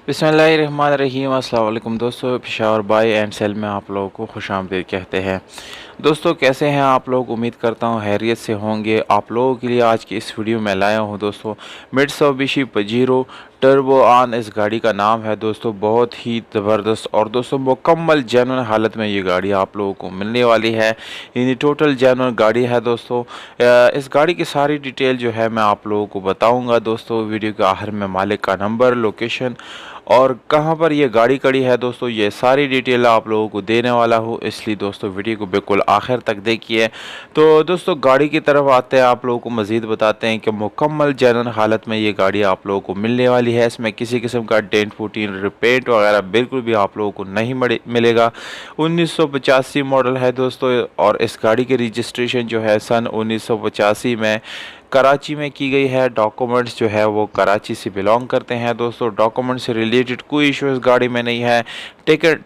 बिस्मिल्लाहिर्रहमानिर्रहीम। अस्सलाम वालेकुम दोस्तों, पेशावर बाय एंड सेल में आप लोगों को खुशामदीद कहते हैं। दोस्तों कैसे हैं आप लोग? उम्मीद करता हूँ खैरियत से होंगे। आप लोगों के लिए आज की इस वीडियो में लाया हूँ दोस्तों मित्सुबिशी पजेरो टर्बो ऑन इस गाड़ी का नाम है दोस्तों। बहुत ही ज़बरदस्त और दोस्तों मुकम्मल जेन्युइन हालत में ये गाड़ी आप लोगों को मिलने वाली है। यानी टोटल जेन्युइन गाड़ी है दोस्तों। इस गाड़ी की सारी डिटेल जो है मैं आप लोगों को बताऊंगा दोस्तों। वीडियो के आखिर में मालिक का नंबर, लोकेशन और कहाँ पर ये गाड़ी खड़ी है दोस्तों, ये सारी डिटेल आप लोगों को देने वाला हूँ। इसलिए दोस्तों वीडियो को बिल्कुल आखिर तक देखिए। तो दोस्तों गाड़ी की तरफ आते हैं, आप लोगों को मज़ीद बताते हैं कि मुकम्मल जेन्युइन हालत में ये गाड़ी आप लोगों को मिलने वाली है। इसमें किसी किस्म का डेंट फुटीन रिपेंट वगैरह बिल्कुल भी आप लोगों को नहीं मिलेगा। 1985 मॉडल है दोस्तों और इस गाड़ी की रजिस्ट्रेशन जो है सन 1985 में कराची में की गई है। डॉक्यूमेंट्स जो है वो कराची से बिलोंग करते हैं दोस्तों। डॉक्यूमेंट से रिलेटेड कोई इशू इस गाड़ी में नहीं है।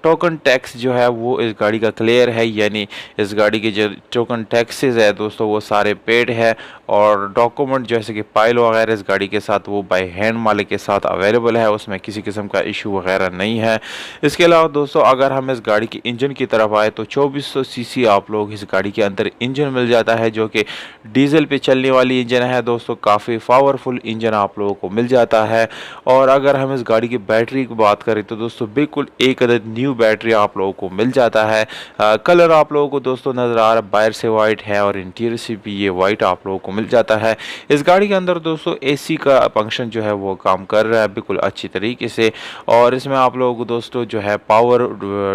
टोकन टैक्स जो है वो इस गाड़ी का क्लियर है, यानी इस गाड़ी के जो टोकन टैक्सेस है दोस्तों वो सारे पेड है। और डॉक्यूमेंट जैसे कि फाइल वगैरह इस गाड़ी के साथ वो बाय हैंड मालिक के साथ अवेलेबल है, उसमें किसी किस्म का इशू वगैरह नहीं है। इसके अलावा दोस्तों अगर हम इस गाड़ी के इंजन की तरफ आए तो 2400 सीसी आप लोग इस गाड़ी के अंदर इंजन मिल जाता है, जो कि डीजल पे चलने वाली इंजन है दोस्तों। काफ़ी पावरफुल इंजन आप लोगों को मिल जाता है। और अगर हम इस गाड़ी की बैटरी की बात करें तो दोस्तों बिल्कुल एक अदद न्यू बैटरी आप लोगों को मिल जाता है। कलर आप लोगों को दोस्तों नज़र आ रहा है, बाहर से वाइट है और इंटीरियर से भी ये वाइट आप लोगों को मिल जाता है। इस गाड़ी के अंदर दोस्तों एसी का फंक्शन जो है वो काम कर रहा है बिल्कुल अच्छी तरीके से। और इसमें आप लोगों को दोस्तों जो है पावर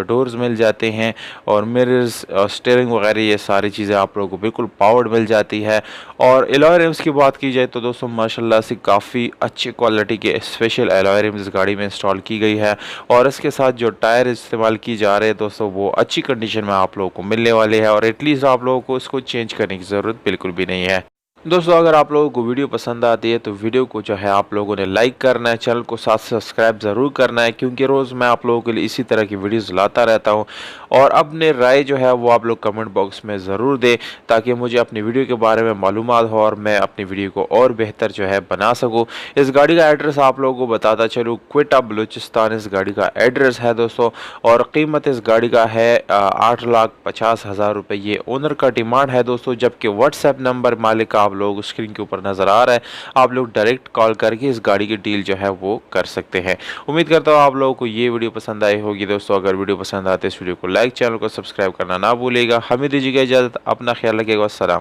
डोर्स मिल जाते हैं और मिरर्स, स्टीयरिंग वगैरह ये सारी चीज़ें आप लोगों को बिल्कुल पावर्ड मिल जाती है। और एलॉय रिम्स की बात की जाए तो दोस्तों माशाल्लाह से काफ़ी अच्छी क्वालिटी के स्पेशल एलॉय रिम्स इस गाड़ी में इंस्टॉल की गई है। और इसके साथ जो टायर इस्तेमाल की जा रहे हैं दोस्तों वो अच्छी कंडीशन में आप लोगों को मिलने वाले हैं और एटलीस्ट आप लोगों को इसको चेंज करने की ज़रूरत बिल्कुल भी नहीं है। दोस्तों अगर आप लोगों को वीडियो पसंद आती है तो वीडियो को जो है आप लोगों ने लाइक करना है, चैनल को साथ सब्सक्राइब ज़रूर करना है, क्योंकि रोज़ मैं आप लोगों के लिए इसी तरह की वीडियोस लाता रहता हूं। और अपने राय जो है वो आप लोग कमेंट बॉक्स में ज़रूर दें ताकि मुझे अपनी वीडियो के बारे में मालूमात हो और मैं अपनी वीडियो को और बेहतर जो है बना सकूँ। इस गाड़ी का एड्रेस आप लोगों को बताता चलूँ, क्वेटा बलूचिस्तान इस गाड़ी का एड्रेस है दोस्तों। और कीमत इस गाड़ी का है 8,50,000 रुपये। ये ओनर का डिमांड है दोस्तों, जबकि व्हाट्सएप नंबर मालिक का आप लोग स्क्रीन के ऊपर नज़र आ रहा है। आप लोग डायरेक्ट कॉल करके इस गाड़ी की डील जो है वो कर सकते हैं। उम्मीद करता हूँ आप लोगों को ये वीडियो पसंद आई होगी दोस्तों। अगर वीडियो पसंद आते इस वीडियो को लाइक, चैनल को सब्सक्राइब करना ना भूलिएगा। हमें दीजिएगा इजाज़त, अपना ख्याल रखिएगा। अस्सलाम।